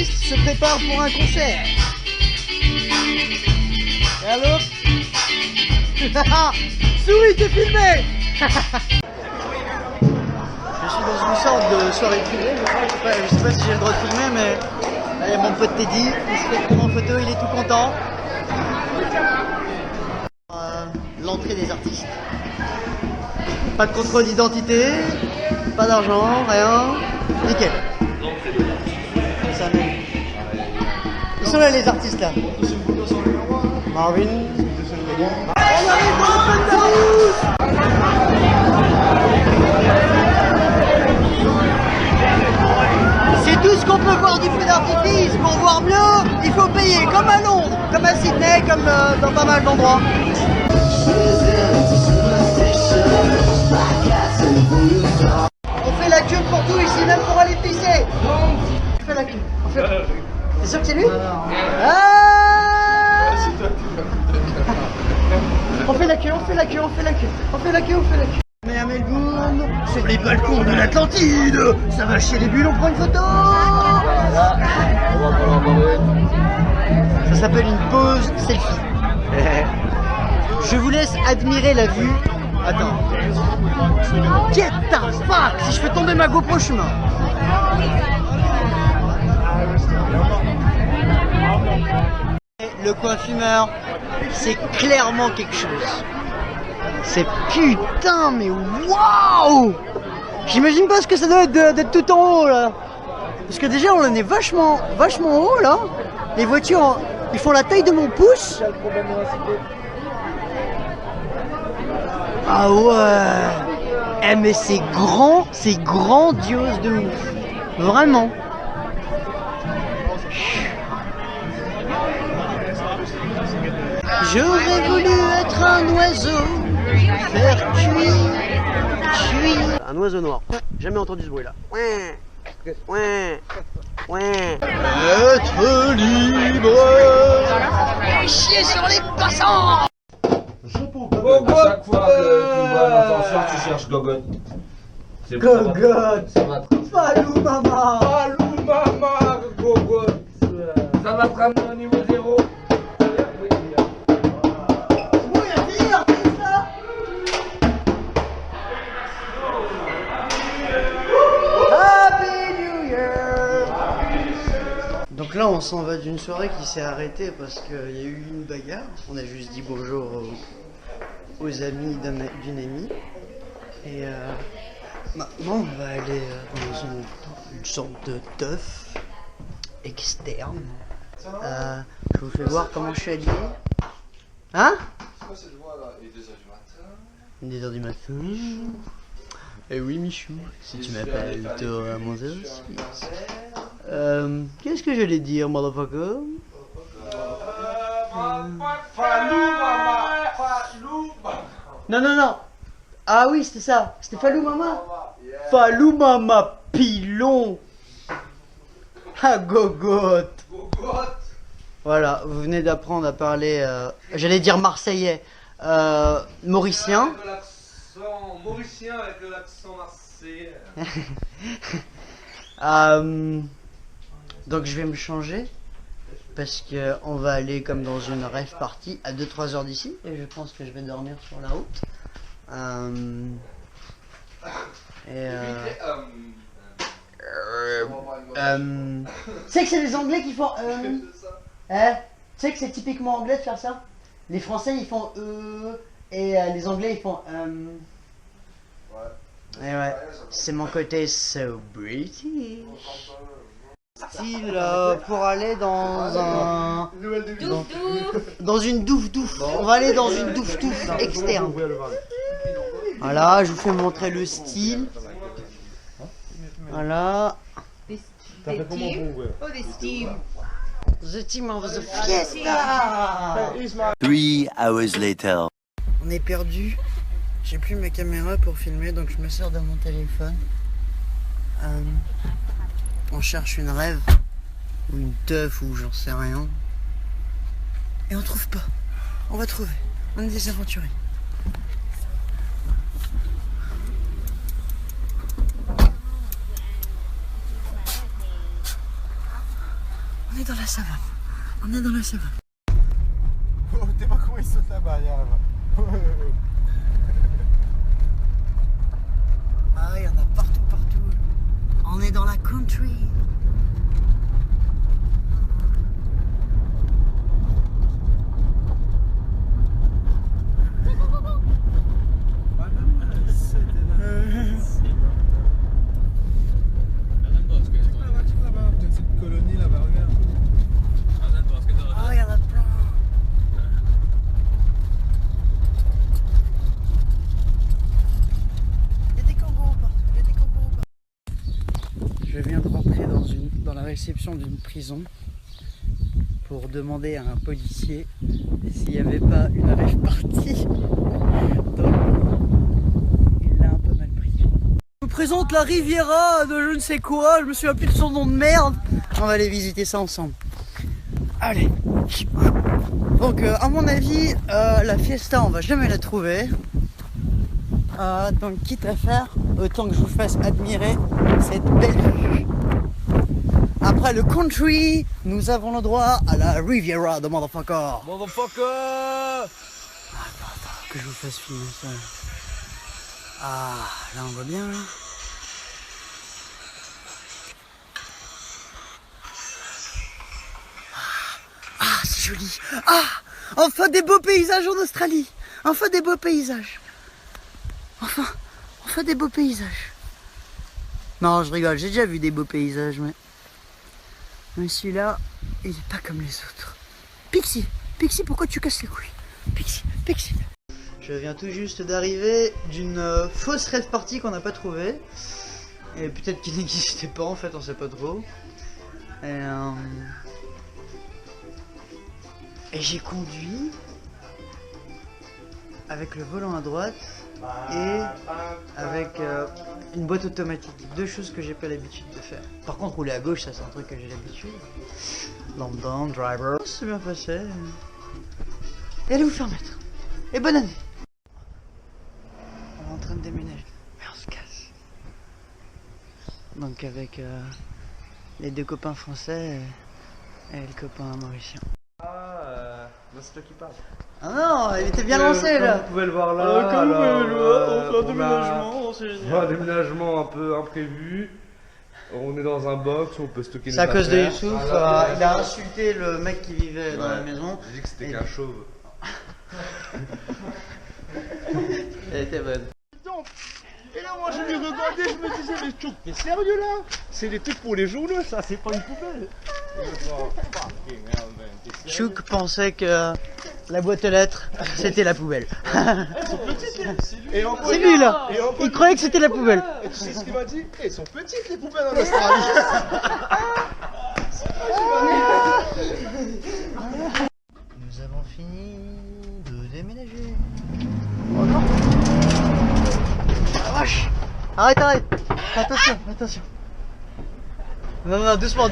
Se prépare pour un concert. Et allô? Souris, t'es filmé. Je suis dans une sorte de soirée privée, je sais pas si j'ai le droit de filmer, mais là il y a mon pote Teddy, il se fait prendre en photo, il est tout content. L'entrée des artistes. Pas de contrôle d'identité, pas d'argent, rien, nickel. Ils sont là les artistes là. Marvin. On arrive dans l'Open House. C'est tout ce qu'on peut voir du feu d'artifice. Pour voir mieux, il faut payer, comme à Londres, comme à Sydney, comme dans pas mal d'endroits. On fait la queue pour tout ici, même pour aller pisser. On fait la queue. T'es sûr que c'est lui? Ah, on fait la queue, on fait la queue, on fait la queue, on fait la queue, on fait la queue. On est à Melbourne, sur les balcons de l'Atlantide. Ça va chier les bulles, on prend une photo. Ça s'appelle une pause selfie. Je vous laisse admirer la vue. Attends. Get the fuck! Si je fais tomber ma GoPro, je suis mort. Le coin fumeur, c'est clairement quelque chose. C'est putain, mais waouh! J'imagine pas ce que ça doit être d'être tout en haut là. Parce que déjà on en est vachement haut là. Les voitures, ils font la taille de mon pouce. Ah ouais. Eh mais c'est grand, c'est grandiose de ouf. Vraiment. J'aurais voulu être un oiseau, faire cuire. Un oiseau noir. Jamais entendu ce bruit là. Ouais. Être libre. Chier sur les passants. À chaque fois que tu vois un ascenseur, tu cherches Gogot. Gogot. Falou mama. Falou mama, Gogot. Ça va te ramener au niveau 0. Donc là on s'en va d'une soirée qui s'est arrêtée parce qu'il y a eu une bagarre. On a juste dit bonjour aux amis d'une amie. Et maintenant on va aller dans une sorte de teuf externe. Je vous fais voir comment je suis habillé. Hein? Il est 2h du matin. Eh oui Michou, si tu m'appelles toi mon 06. Qu'est-ce que j'allais dire, motherfucker? Non. Ah oui, c'était ça. C'était Falou Mama. Falou Mama pilon. Ah, Gogot. Voilà, vous venez d'apprendre à parler, j'allais dire marseillais, mauricien. Mauricien avec l'accent marseillais. Donc je vais me changer parce que on va aller comme dans une rave party à 2-3 heures d'ici et je pense que je vais dormir sur la route. Tu sais que c'est les Anglais qui font tu sais que c'est typiquement anglais de faire ça. Les Français ils font et les Anglais ils font Et ouais, c'est mon côté so british. Pour aller dans une douf-douf. On va aller dans une douf-douf externe. Voilà, je vous fais montrer le style. Voilà. The team of the fiesta. 3 hours later. On est perdu. J'ai plus ma caméra pour filmer, donc je me sers de mon téléphone. On cherche une rêve ou une teuf ou j'en sais rien. Et on trouve pas. On va trouver. On est des aventuriers. On est dans la savane. On est dans la savane. Oh, t'es pas comment il saute la barrière là-bas. Ah, il y en a partout, partout. On est dans la country. Cette colonie là-bas, regarde. Ah, il y en a plein. Il y a des kangourous partout. Il y a des kangourous partout. Je viens de rentrer dans la réception d'une prison pour demander à un policier s'il n'y avait pas une rêve partie. Donc, il l'a un peu mal pris. Je vous présente la Riviera de je ne sais quoi, je me souviens plus de son nom de merde. On va aller visiter ça ensemble. Allez. Donc à mon avis, la fiesta on va jamais la trouver. Donc quitte à faire, autant que je vous fasse admirer cette belle vue. Après le country, nous avons le droit à la Riviera de Motherfucker. Motherfucker! Attends, que je vous fasse filmer ça. Ah, là on voit bien là. Ah, c'est joli. Ah, enfin des beaux paysages en Australie. Enfin des beaux paysages. Enfin des beaux paysages. Non, je rigole, j'ai déjà vu des beaux paysages, mais celui-là, il est pas comme les autres. Pixie, pourquoi tu casses les couilles? Pixie. Je viens tout juste d'arriver d'une fausse rave party qu'on n'a pas trouvée. Et peut-être qu'il n'existait pas en fait, on sait pas trop. Et j'ai conduit avec le volant à droite et avec une boîte automatique. Deux choses que j'ai pas l'habitude de faire. Par contre, rouler à gauche, ça c'est un truc que j'ai l'habitude. Down, driver. C'est bien passé. Et allez vous faire mettre. Et bonne année. On est en train de déménager. Mais on se casse. Donc avec les deux copains français et le copain mauricien. C'est toi qui parle. Ah non, il était bien lancé là. Vous pouvez le voir là. Comme vous pouvez le voir, on fait un on déménagement, c'est a génial. un déménagement un peu imprévu. On est dans un box où on peut stocker C'est à nos cause de affaires. Youssouf, il a insulté le mec qui vivait dans la maison. J'ai dit que c'était Et- qu'un chauve. Elle était bonne. Et là, moi, je lui regardais, je me disais, mais Chouk, t'es sérieux là? C'est des trucs pour les journaux, ça, c'est pas une poubelle. Chouk pensait que la boîte aux lettres, c'était la poubelle. Et en C'est lui là. Il croyait que c'était la poubelle. Et tu sais ce qu'il m'a dit? Elles sont petites les poubelles en Australie. Nous avons fini de déménager. Oh non. Ah, vache. Arrête. Attention. Non, doucement.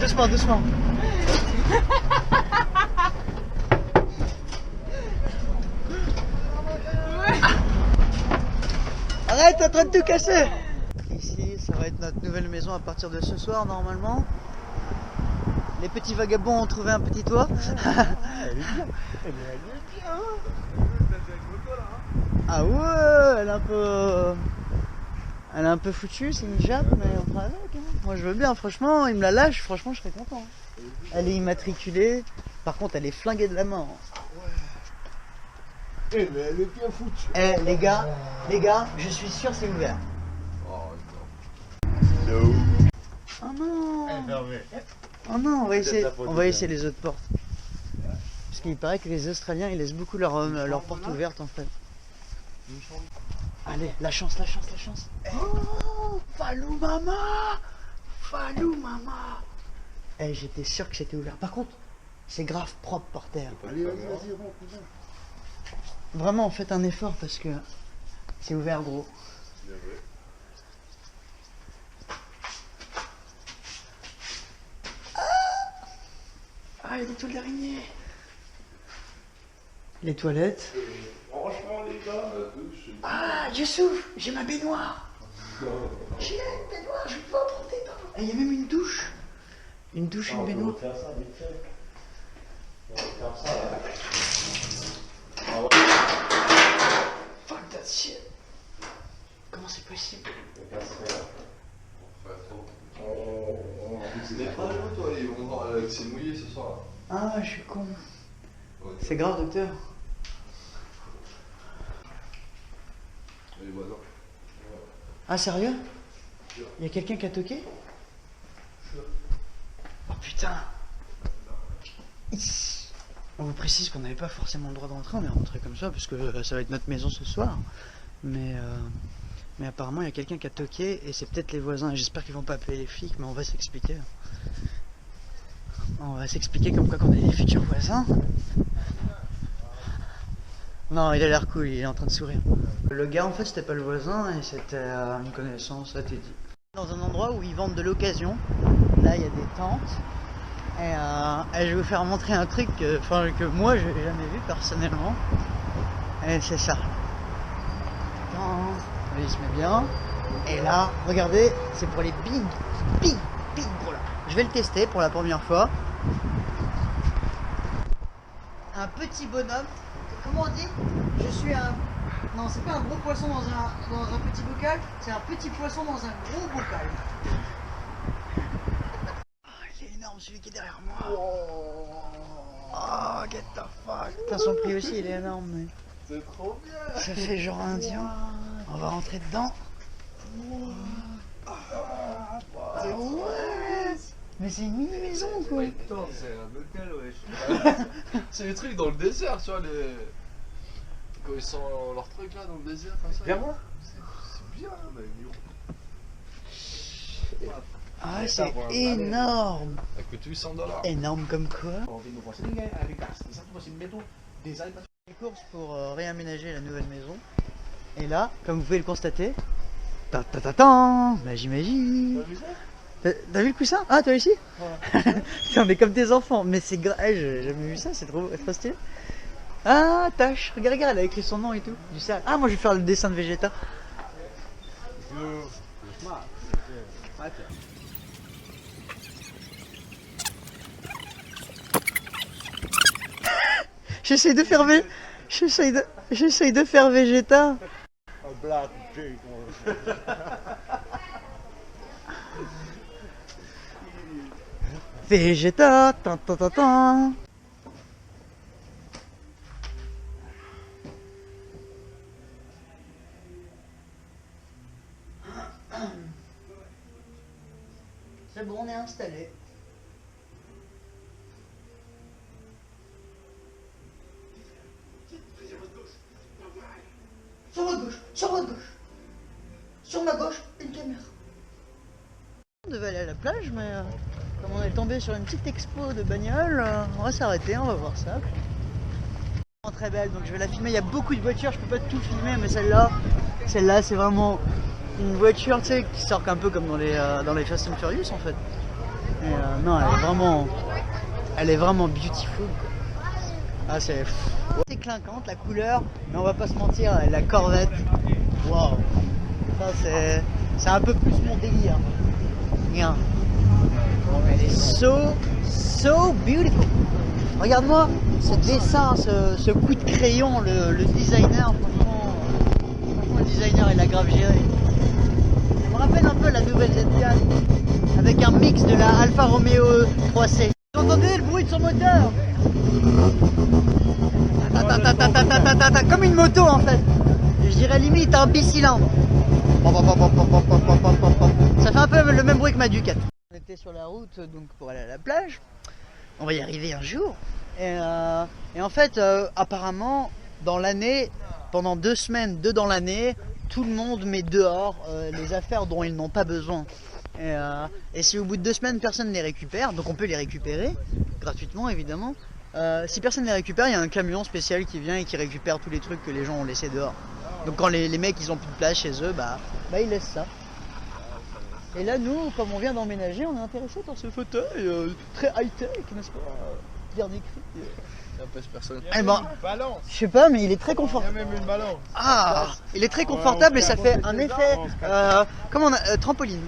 Arrête, t'es en train de tout casser. Ici, ça va être notre nouvelle maison à partir de ce soir, normalement. Les petits vagabonds ont trouvé un petit toit. Ah ouais, elle est un peu foutue, c'est une jappe, mais on fera avec. Hein. Moi je veux bien, franchement, il me la lâche, franchement je serais content. Elle est immatriculée, par contre elle est flinguée de la main. Eh, mais elle est bien foutue. Eh les gars, je suis sûr c'est ouvert. Oh non. Oh non, on va essayer les autres portes. Parce qu'il paraît que les Australiens ils laissent beaucoup leur porte ouverte en fait. Allez, la chance. Oh, Falou mama. Eh, j'étais sûr que c'était ouvert. Par contre, c'est grave propre par terre. Allez, vas-y, rentre. Vraiment, faites un effort parce que c'est ouvert gros. Ah, il y a des toiles d'araignée. Les toilettes. Franchement, les gars, Ah, Youssouf, j'ai ma baignoire. J'ai une baignoire, je vais pouvoir prendre des bains. Et il y a même une douche. Une douche, une baignoire. faire ça vite fait. On va faire ça là. Fuck that shit. Comment c'est possible? C'est pas chaud, toi, ils vont voir que c'est mouillé ce soir. Ah, je suis con. Ouais. C'est grave, docteur. Les voisins. Ah, sérieux? Y'a quelqu'un qui a toqué? Oh putain. On vous précise qu'on n'avait pas forcément le droit de rentrer, on est rentré comme ça parce que ça va être notre maison ce soir. Mais apparemment il y a quelqu'un qui a toqué et c'est peut-être les voisins. Et j'espère qu'ils vont pas appeler les flics, mais on va s'expliquer. On va s'expliquer comme quoi qu'on est les futurs voisins. Non, il a l'air cool, il est en train de sourire. Le gars en fait c'était pas le voisin et c'était une connaissance, ça t'est dit. Dans un endroit où ils vendent de l'occasion, là il y a des tentes. Et je vais vous faire montrer un truc que moi je n'ai jamais vu personnellement. Et c'est ça. Attends, il se met bien. Et là, regardez, c'est pour les big gros là. Je vais le tester pour la première fois. Un petit bonhomme. Comment on dit? Je suis un... Non, c'est pas un gros poisson dans un petit bocal. C'est un petit poisson dans un gros bocal. Celui qui est derrière moi. Oh, get the fuck. Putain, son prix aussi, il est énorme. Mais... C'est trop bien. Ça fait genre indien. On va rentrer dedans. Mais c'est une mini-maison quoi. Putain, c'est un hôtel, wesh. C'est les trucs dans le désert, tu vois, les. Quand ils sont leurs trucs là dans le désert, comme ça. Viens voir. C'est bien, mais mieux. Ah, c'est énorme. Ça coûte $800. Énorme comme quoi. Des Les courses pour réaménager la nouvelle maison. Et là, comme vous pouvez le constater, ta magie magie. T'as vu le coussin? Ah, toi aussi? Putain, on est comme des enfants, mais c'est grave. J'ai jamais vu ça, c'est trop stylé. Ah, Tâche, regarde, elle a écrit son nom et tout. Du sale. Ah, moi je vais faire le dessin de Vegeta. J'essaye de faire Vegeta. black Vegeta, tan tan tan tan. C'est bon, on est installé. Sur votre gauche, sur votre gauche. Sur ma gauche, une caméra. On devait aller à la plage, mais comme on est tombé sur une petite expo de bagnole, on va s'arrêter, on va voir ça. Très belle, donc je vais la filmer. Il y a beaucoup de voitures, je peux pas tout filmer, mais celle-là c'est vraiment une voiture, tu sais, qui sort un peu comme dans les Fast and Furious en fait. Et non, elle est vraiment beautiful, quoi. Ah, c'est clinquante la couleur, mais on va pas se mentir, la Corvette, waouh, ça c'est un peu plus mon délire. Bien. Elle est so beautiful. Regarde-moi ce dessin, ce coup de crayon, le designer, franchement, le designer il a grave géré. Ça me rappelle un peu la nouvelle Z4 avec un mix de la Alfa Romeo 3C. Vous entendez le bruit de son moteur? Comme une moto en fait. Je dirais limite un bicylindre. Ça fait un peu le même bruit que ma Ducati. On était sur la route donc pour aller à la plage. On va y arriver un jour. Et en fait, apparemment, dans l'année, pendant 2 semaines, dans l'année, tout le monde met dehors les affaires dont ils n'ont pas besoin. Et si au bout de 2 semaines, personne ne les récupère, donc on peut les récupérer, gratuitement évidemment. Si personne ne les récupère, il y a un camion spécial qui vient et qui récupère tous les trucs que les gens ont laissés dehors. Donc quand les mecs ils ont plus de place chez eux, bah ils laissent ça. Et là nous, comme on vient d'emménager, on est intéressé par ce fauteuil très high-tech, n'est-ce pas? Dernier cri. Ça pèse personne. Eh ben, je sais pas, mais il est très confortable. Il y a même une balance. Ah, il est très confortable et ça fait un effet, comment on a, trampoline.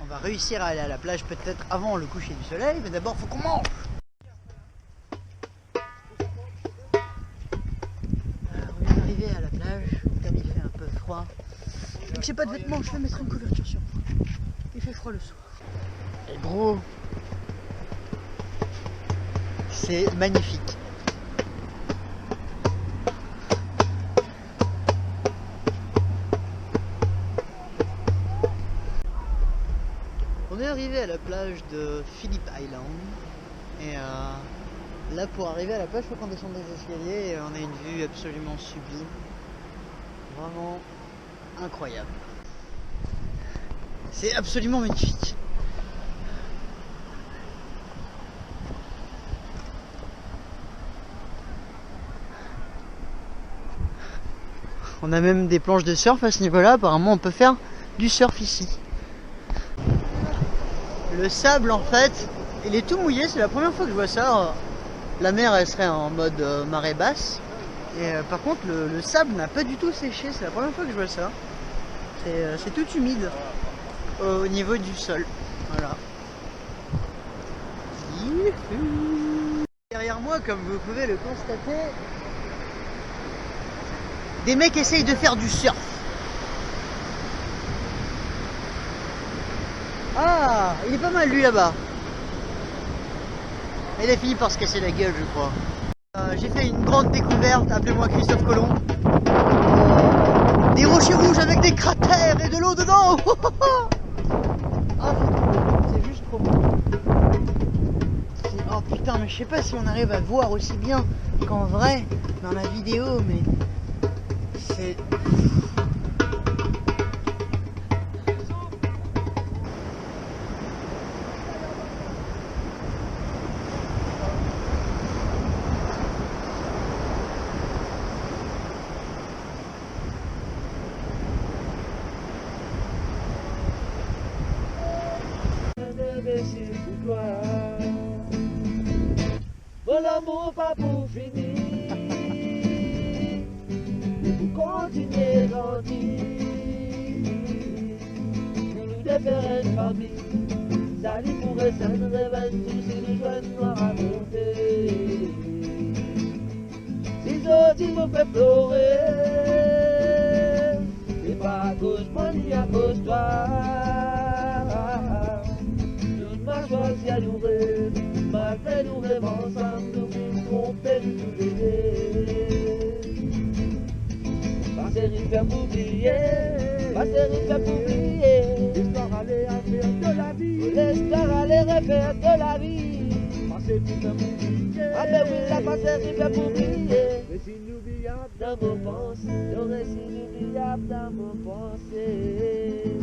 On va réussir à aller à la plage peut-être avant le coucher du soleil, mais d'abord faut qu'on mange. Alors, on est arrivé à la plage, comme il fait un peu froid. Donc j'ai pas de vêtements, je vais mettre une couverture sur moi. Il fait froid le soir. Et gros, c'est magnifique. On est arrivé à la plage de Phillip Island et là pour arriver à la plage il faut qu'on descende des escaliers et on a une vue absolument sublime, vraiment incroyable. C'est absolument magnifique. On a même des planches de surf à ce niveau-là, apparemment on peut faire du surf ici. Le sable en fait, il est tout mouillé, c'est la première fois que je vois ça. La mer elle serait en mode marée basse. Et par contre le sable n'a pas du tout séché, c'est la première fois que je vois ça. C'est tout humide au niveau du sol. Voilà. Youhou. Derrière moi, comme vous pouvez le constater, des mecs essayent de faire du surf. Ah, il est pas mal lui là-bas. Il a fini par se casser la gueule, je crois. J'ai fait une grande découverte, appelez-moi Christophe Colomb. Des rochers rouges avec des cratères et de l'eau dedans. Ah, c'est juste trop beau. Oh putain, mais je sais pas si on arrive à voir aussi bien qu'en vrai dans la vidéo, mais c'est... Bon l'amour pas pour finir. Pour continuer grandir. Nous de faire une famille. Ça lui pourrait ça nous révèle tous si nous joignent nous à raconter. Si autres ils m'ont fait pleurer. C'est pas à cause moi ni à cause toi. Choisi à nous rêver, malgré nous rêves ensemble, nous nous tromper tous les deux. Ma série fait m'oublier, ma série fait m'oublier. L'histoire allait refaire de la vie, l'histoire allait refaire de la vie. Ma série fait m'oublier, ah ben oui, ma série fait m'oublier. Récit inoubliable dans vos pensées, le récit inoubliable dans vos pensées.